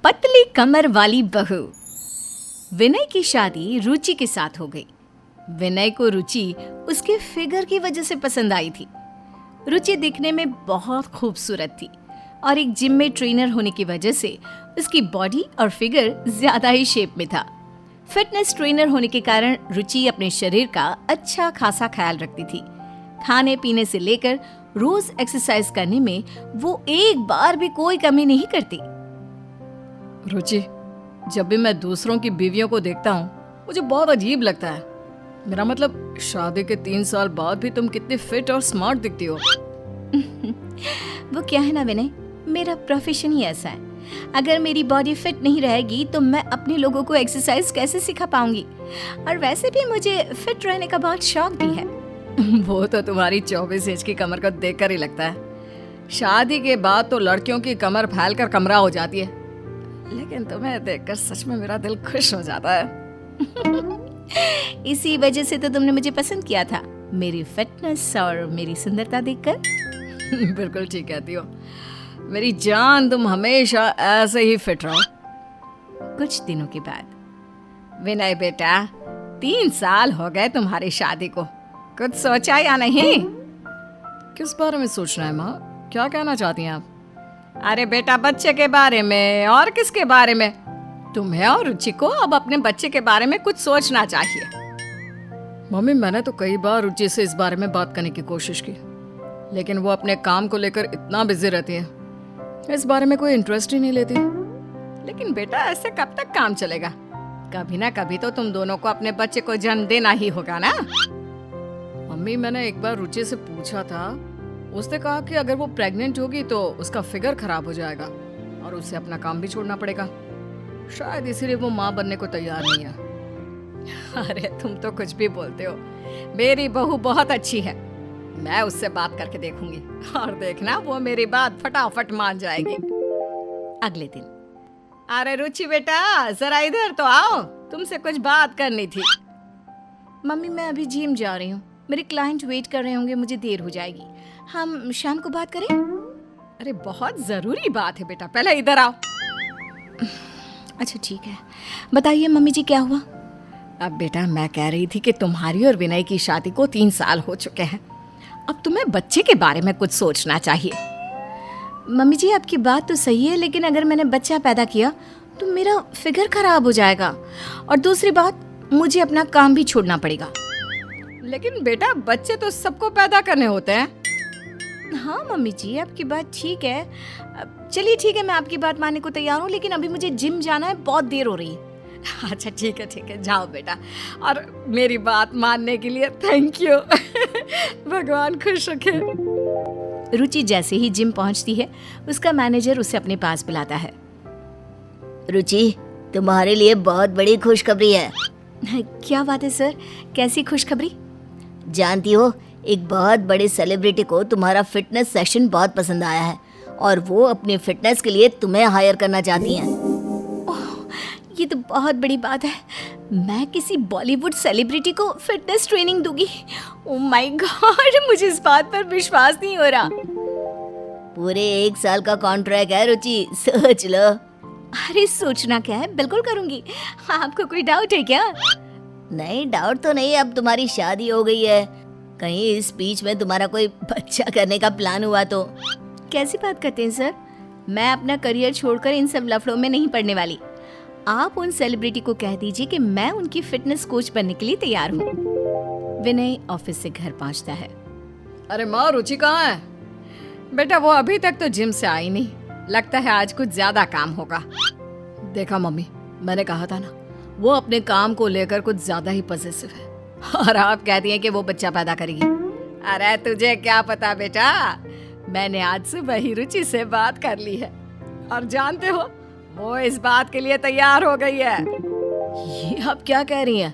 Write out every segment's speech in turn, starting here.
पतली कमर वाली बहू। विनय की शादी रुचि के साथ हो गई। विनय को रुचि उसके फिगर की वजह से पसंद आई थी। रुचि दिखने में बहुत खूबसूरत थी और एक जिम में ट्रेनर होने की वजह से उसकी बॉडी और फिगर ज्यादा ही शेप में था। फिटनेस ट्रेनर होने के कारण रुचि अपने शरीर का अच्छा खासा ख्याल रखती थी। खाने पीने से लेकर रोज एक्सरसाइज करने में वो एक बार भी कोई कमी नहीं करती। रुचि, जब भी मैं दूसरों की बीवियों को देखता हूँ मुझे बहुत अजीब लगता है। मेरा मतलब शादी के 3 साल बाद भी तुम कितनी फिट और स्मार्ट दिखती हो। वो क्या है ना विनय, मेरा प्रोफेशन ही ऐसा है। अगर मेरी बॉडी फिट नहीं रहेगी तो मैं अपने लोगों को एक्सरसाइज कैसे सिखा पाऊंगी। और वैसे भी मुझे फिट रहने का बहुत शौक भी है। वो तो तुम्हारी 24 इंच की कमर को देखकर ही लगता है। शादी के बाद तो लड़कियों की कमर फैलकर कमरा हो जाती है, लेकिन तुम्हें देखकर सच में मेरा दिल खुश हो जाता है। इसी वजह से तो तुमने मुझे पसंद किया था, मेरी फिटनेस और मेरी सुंदरता देखकर। बिल्कुल ठीक कहती हो मेरी जान, तुम हमेशा ऐसे ही फिट रहो। कुछ दिनों के बाद, विनय बेटा, 3 साल हो गए तुम्हारी शादी को, कुछ सोचा या नहीं? किस बारे में सोचना है माँ? क्या कहना चाहती हैं आप? अरे बेटा, बच्चे के बारे में। और किसके बारे में? तुम्हें और रुचि को अब अपने बच्चे के बारे में कुछ सोचना चाहिए। मम्मी, मैंने तो कई बार रुचि से इस बारे में बात करने की कोशिश की, लेकिन वो अपने काम को लेकर इतना बिजी रहती है, इस बारे में कोई इंटरेस्ट ही नहीं लेती। लेकिन बेटा, ऐसे कब तक काम चलेगा? कभी ना कभी तो तुम दोनों को अपने बच्चे को जन्म देना ही होगा ना। मम्मी, मैंने एक बार रुचि से पूछा था, उसने कहा कि अगर वो प्रेग्नेंट होगी तो उसका फिगर खराब हो जाएगा और उसे अपना काम भी छोड़ना पड़ेगा। शायद इसीलिए वो माँ बनने को तैयार नहीं है। अरे तुम तो कुछ भी बोलते हो। मेरी बहू बहुत अच्छी है, मैं उससे बात करके देखूंगी और देखना वो मेरी बात फटाफट मान जाएगी। अगले दिन, अरे रुचि बेटा, जरा इधर तो आओ, तुमसे कुछ बात करनी थी। मम्मी मैं अभी जिम जा रही हूँ, मेरे क्लाइंट वेट कर रहे होंगे, मुझे देर हो जाएगी। हम शाम को बात करें? अरे बहुत जरूरी बात है बेटा, पहले इधर आओ। अच्छा ठीक है, बताइए मम्मी जी क्या हुआ? अब बेटा, मैं कह रही थी कि तुम्हारी और विनय की शादी को 3 साल हो चुके हैं, अब तुम्हें बच्चे के बारे में कुछ सोचना चाहिए। मम्मी जी आपकी बात तो सही है, लेकिन अगर मैंने बच्चा पैदा किया तो मेरा फिगर खराब हो जाएगा, और दूसरी बात मुझे अपना काम भी छोड़ना पड़ेगा। लेकिन बेटा, बच्चे तो सबको पैदा करने होते हैं। हाँ मम्मी जी, आपकी बात ठीक है। चलिए ठीक है, मैं आपकी बात मानने को तैयार हूँ, लेकिन अभी मुझे जिम जाना है, बहुत देर हो रही है। अच्छा ठीक है, जाओ बेटा, और मेरी बात मानने के लिए थैंक यू। भगवान खुश रखे। रुचि जैसे ही जिम पहुंचती है, उसका मैनेजर उसे अपने पास बुलाता है। रुचि, तुम्हारे लिए बहुत बड़ी खुशखबरी है। क्या बात है सर, कैसी खुशखबरी? जानती हो, एक बहुत बड़े सेलिब्रिटी को तुम्हारा फिटनेस सेशन बहुत पसंद आया है और वो अपनी फिटनेस के लिए तुम्हें हायर करना चाहती हैं। ये तो बहुत बड़ी बात है, मैं किसी बॉलीवुड सेलिब्रिटी को फिटनेस ट्रेनिंग दूंगी। ओह माय गॉड, मुझे इस बात पर विश्वास नहीं हो रहा। पूरे 1 साल का कॉन्ट्रैक्ट है रुचि, सोच लो। अरे सोचना क्या है, बिल्कुल करूंगी। आपको कोई डाउट है क्या? नहीं, डाउट तो नहीं, अब तुम्हारी शादी हो गई है, कहीं इस बीच में तुम्हारा कोई बच्चा करने का प्लान हुआ तो? कैसी बात करते हैं सर, मैं अपना करियर छोड़कर इन सब लफड़ों में नहीं पड़ने वाली। आप उन सेलिब्रिटी को कह दीजिए कि मैं उनकी फिटनेस कोच बनने के लिए तैयार हूँ। विनय ऑफिस से घर पहुँचता है। अरे माँ, रुचि कहाँ है? बेटा, वो अभी तक तो जिम से आई नहीं, लगता है आज कुछ ज्यादा काम होगा। देखा मम्मी, मैंने कहा था ना, वो अपने काम को लेकर कुछ ज्यादा ही पॉजिटिव है, और आप कहती हैं कि वो बच्चा पैदा करेगी। अरे तुझे क्या पता बेटा, मैंने आज सुबह ही रुचि से बात कर ली है, और जानते हो वो इस बात के लिए तैयार हो गई है। ये आप क्या कह रही हैं?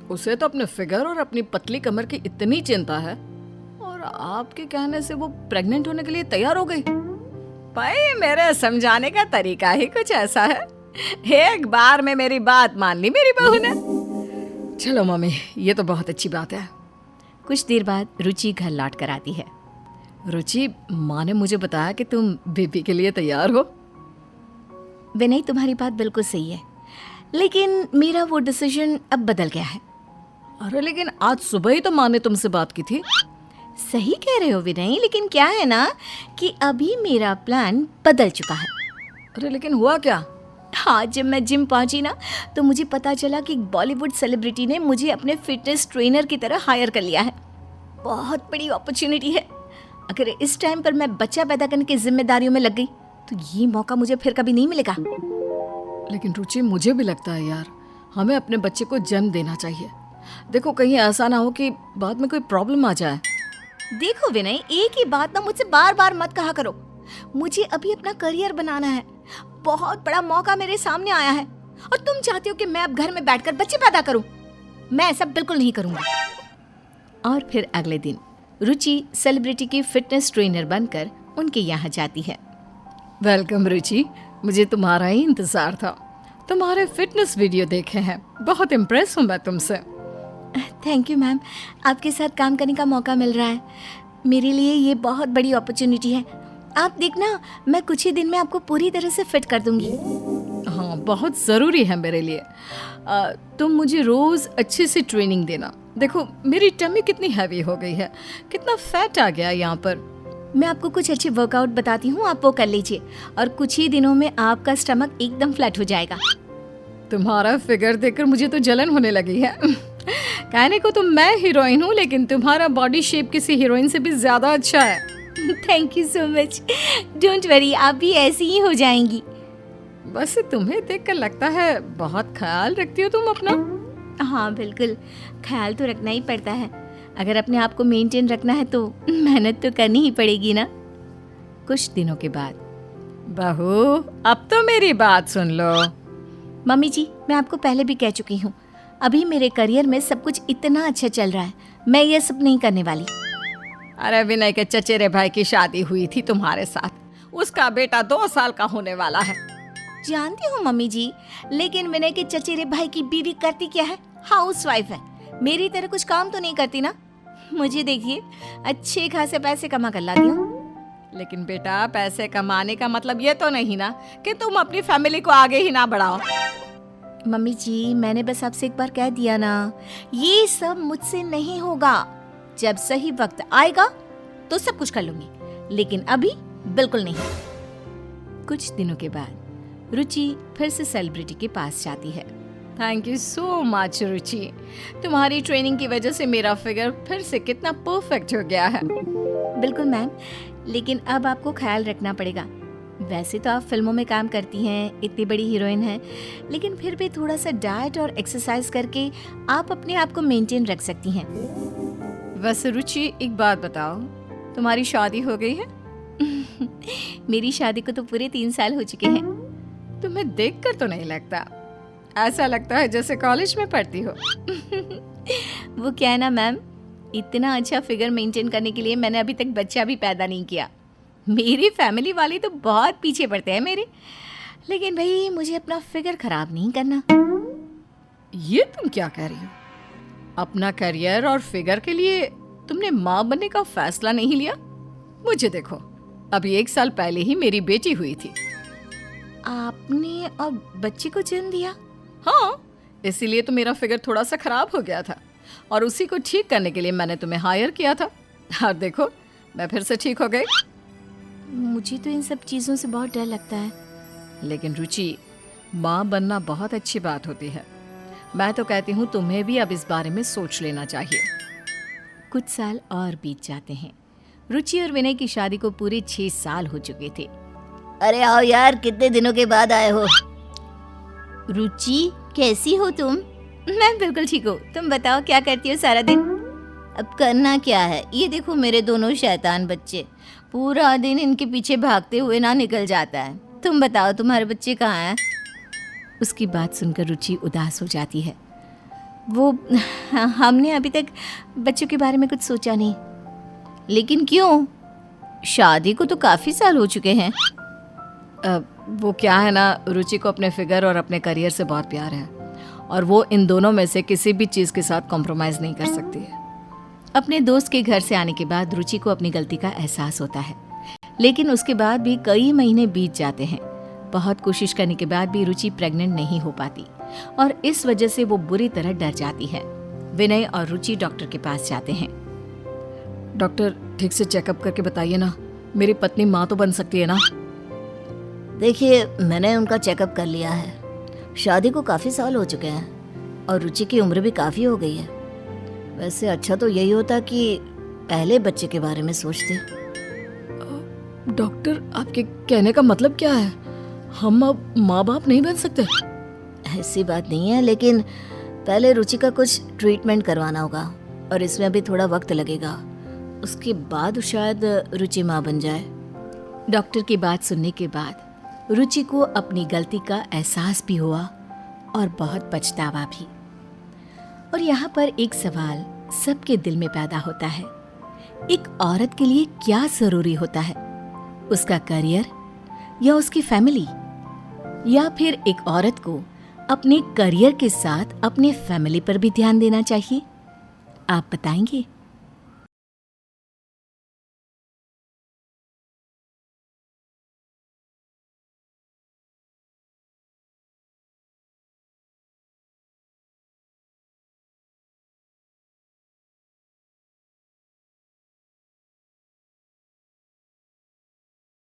उसे तो अपने फिगर और अपनी पतली कमर की इतनी चिंता है, और आपके कहने से वो प्रेग्नेंट होने के लिए तैयार हो गई। भाई, मेरे समझाने का तरीका ही कुछ ऐसा है, एक बार में मेरी बात मान ली मेरी बहू ने। चलो मम्मी, ये तो बहुत अच्छी बात है। कुछ देर बाद रुचि घर लौट कर आती है। रुचि, माँ ने मुझे बताया कि तुम बेबी के लिए तैयार हो। विनय तुम्हारी बात बिल्कुल सही है, लेकिन मेरा वो डिसीजन अब बदल गया है। अरे लेकिन आज सुबह ही तो माँ ने तुमसे बात की थी। सही कह रहे हो विनय, लेकिन क्या है ना कि अभी मेरा प्लान बदल चुका है। अरे लेकिन हुआ क्या? हाँ, जब मैं जिम पहुंची ना तो मुझे पता चला कि बॉलीवुड सेलिब्रिटी ने मुझे अपने फिटनेस ट्रेनर की तरह हायर कर लिया है। बहुत बड़ी अपॉर्चुनिटी है। अगर इस टाइम पर मैं बच्चा पैदा करने की जिम्मेदारियों में लग गई तो ये मौका मुझे फिर कभी नहीं मिलेगा। लेकिन रुचि, मुझे भी लगता है यार, हमें अपने बच्चे को जन्म देना चाहिए। देखो कहीं ऐसा ना हो कि बाद में कोई प्रॉब्लम आ जाए। देखो विनय, एक ही बात ना मुझसे बार बार मत कहा करो। मुझे अभी अपना करियर बनाना है। बहुत बड़ा मौका मेरे सामने आया है और तुम चाहते हो कि मैं अब घर में बैठकर बच्चे पैदा करूं। मैं ऐसा बिल्कुल नहीं करूंगा। और फिर अगले दिन रुचि सेलिब्रिटी की फिटनेस ट्रेनर बनकर उनके यहाँ जाती है। वेलकम रुचि, मुझे तुम्हारा ही इंतजार था। तुम्हारे फिटनेस वीडियो देखे हैं, बहुत इम्प्रेस हूँ मैं तुमसे। थैंक यू मैम, आपके साथ काम करने का मौका मिल रहा है। मेरे लिए ये बहुत बड़ी अपॉर्चुनिटी है। आप देखना, मैं कुछ ही दिन में आपको पूरी तरह से फिट कर दूंगी। हाँ, बहुत ज़रूरी है मेरे लिए। तुम मुझे रोज़ अच्छे से ट्रेनिंग देना। देखो मेरी टमी कितनी हैवी हो गई है, कितना फैट आ गया यहाँ पर। मैं आपको कुछ अच्छे वर्कआउट बताती हूँ, आप वो कर लीजिए और कुछ ही दिनों में आपका स्टमक एकदम फ्लैट हो जाएगा। तुम्हारा फिगर देखकर मुझे तो जलन होने लगी है। कहने को तो मैं हीरोइन हूँ, लेकिन तुम्हारा बॉडी शेप किसी हीरोइन से भी ज्यादा अच्छा है। Thank you so much. Don't worry, आप भी ऐसी ही हो जाएंगी। बस तुम्हें देखकर लगता है बहुत ख्याल रखती हो तुम अपना। हाँ बिल्कुल, ख्याल तो रखना ही पड़ता है। अगर अपने आप को मेंटेन रखना है तो मेहनत तो करनी ही पड़ेगी ना। कुछ दिनों के बाद, बहू अब तो मेरी बात सुन लो। मम्मी जी, मैं आपको पहले भी कह चुकी हूँ, अभी मेरे करियर में सब कुछ इतना अच्छा चल रहा है, मैं ये सब नहीं करने वाली। अरे विनय के चचेरे भाई की शादी हुई थी तुम्हारे साथ, उसका बेटा 2 साल का होने वाला है। जानती हूँ मम्मी जी, लेकिन विनय के चचेरे भाई की बीवी करती क्या है? हाउसवाइफ है। मेरी तरह कुछ काम तो नहीं करती ना। मुझे देखिए, अच्छे खासे पैसे कमा कर लाती हूँ। लेकिन बेटा, पैसे कमाने का मतलब ये तो नहीं ना कि तुम अपनी फैमिली को आगे ही ना बढ़ाओ। मम्मी जी, मैंने बस आपसे एक बार कह दिया ना, ये सब मुझसे नहीं होगा। जब सही वक्त आएगा तो सब कुछ कर लूंगी, लेकिन अभी बिल्कुल नहीं। कुछ दिनों के बाद रुचि फिर से सेलिब्रिटी के पास जाती है। थैंक यू सो मच रुचि, तुम्हारी ट्रेनिंग की वजह से मेरा फिगर फिर से कितना परफेक्ट हो गया है। बिल्कुल मैम, लेकिन अब आपको ख्याल रखना पड़ेगा। वैसे तो आप फिल्मों में काम करती हैं, इतनी बड़ी हीरोइन हैं, लेकिन फिर भी थोड़ा सा डाइट और एक्सरसाइज करके आप अपने आप को मेंटेन रख सकती हैं। वैसे रुचि, एक बात बताओ, तुम्हारी शादी हो गई है? मेरी शादी को तो पूरे 3 साल हो चुके हैं। तुम्हें देखकर तो नहीं लगता, ऐसा लगता है जैसे कॉलेज में पढ़ती हो। वो क्या है ना मैम, इतना अच्छा फिगर मेंटेन करने के लिए मैंने अभी तक बच्चा भी पैदा नहीं किया। मेरी फैमिली वाले तो बहुत पीछे पड़ते हैं मेरे, लेकिन भाई मुझे अपना फिगर खराब नहीं करना। ये तुम क्या कह रही हो? अपना करियर और फिगर के लिए तुमने माँ बनने का फैसला नहीं लिया? मुझे देखो, अभी 1 साल पहले ही मेरी बेटी हुई थी। आपने और बच्चे को जन्म दिया? हाँ, इसीलिए तो मेरा फिगर थोड़ा सा खराब हो गया था और उसी को ठीक करने के लिए मैंने तुम्हें हायर किया था। और देखो, मैं फिर से ठीक हो गई। मुझे तो इन सब चीज़ों से बहुत डर लगता है। लेकिन रुचि, माँ बनना बहुत अच्छी बात होती है। मैं तो कहती हूँ तुम्हें भी अब इस बारे में सोच लेना चाहिए। कुछ साल और बीत जाते हैं। रुचि और विनय की शादी को पूरे 6 साल हो चुके थे। अरे आओ यार, कितने दिनों के बाद आए हो। रुचि, कैसी हो तुम? मैं बिल्कुल ठीक हूँ। तुम बताओ, क्या करती हो सारा दिन? अब करना क्या है, ये देखो मेरे दोनों शैतान बच्चे, पूरा दिन इनके पीछे भागते हुए ना निकल जाता है। तुम बताओ, तुम्हारे बच्चे कहाँ हैं? उसकी बात सुनकर रुचि उदास हो जाती है। वो हमने अभी तक बच्चों के बारे में कुछ सोचा नहीं। लेकिन क्यों? शादी को तो काफी साल हो चुके हैं। वो क्या है ना, रुचि को अपने फिगर और अपने करियर से बहुत प्यार है और वो इन दोनों में से किसी भी चीज़ के साथ कॉम्प्रोमाइज़ नहीं कर सकती है। अपने दोस्त के घर से आने के बाद रुचि को अपनी गलती का एहसास होता है, लेकिन उसके बाद भी कई महीने बीत जाते हैं। बहुत कोशिश करने के बाद भी रुचि प्रेग्नेंट नहीं हो पाती और इस वजह से वो बुरी तरह डर जाती है। विनय और रुचि डॉक्टर के पास जाते हैं। डॉक्टर, ठीक से चेकअप करके बताइए ना, मेरी पत्नी माँ तो बन सकती है ना? देखिए, मैंने उनका चेकअप कर लिया है। शादी को काफ़ी साल हो चुके हैं और रुचि की उम्र भी काफ़ी हो गई है। वैसे अच्छा तो यही होता कि पहले बच्चे के बारे में सोचते। डॉक्टर, आपके कहने का मतलब क्या है? हम अब माँ बाप नहीं बन सकते? ऐसी बात नहीं है, लेकिन पहले रुचि का कुछ ट्रीटमेंट करवाना होगा और इसमें अभी थोड़ा वक्त लगेगा। उसके बाद शायद रुचि माँ बन जाए। डॉक्टर की बात सुनने के बाद रुचि को अपनी गलती का एहसास भी हुआ और बहुत पछतावा भी। और यहाँ पर एक सवाल सबके दिल में पैदा होता है, एक औरत के लिए क्या जरूरी होता है? उसका करियर या उसकी फैमिली? या फिर एक औरत को अपने करियर के साथ अपने फैमिली पर भी ध्यान देना चाहिए? आप बताएंगे?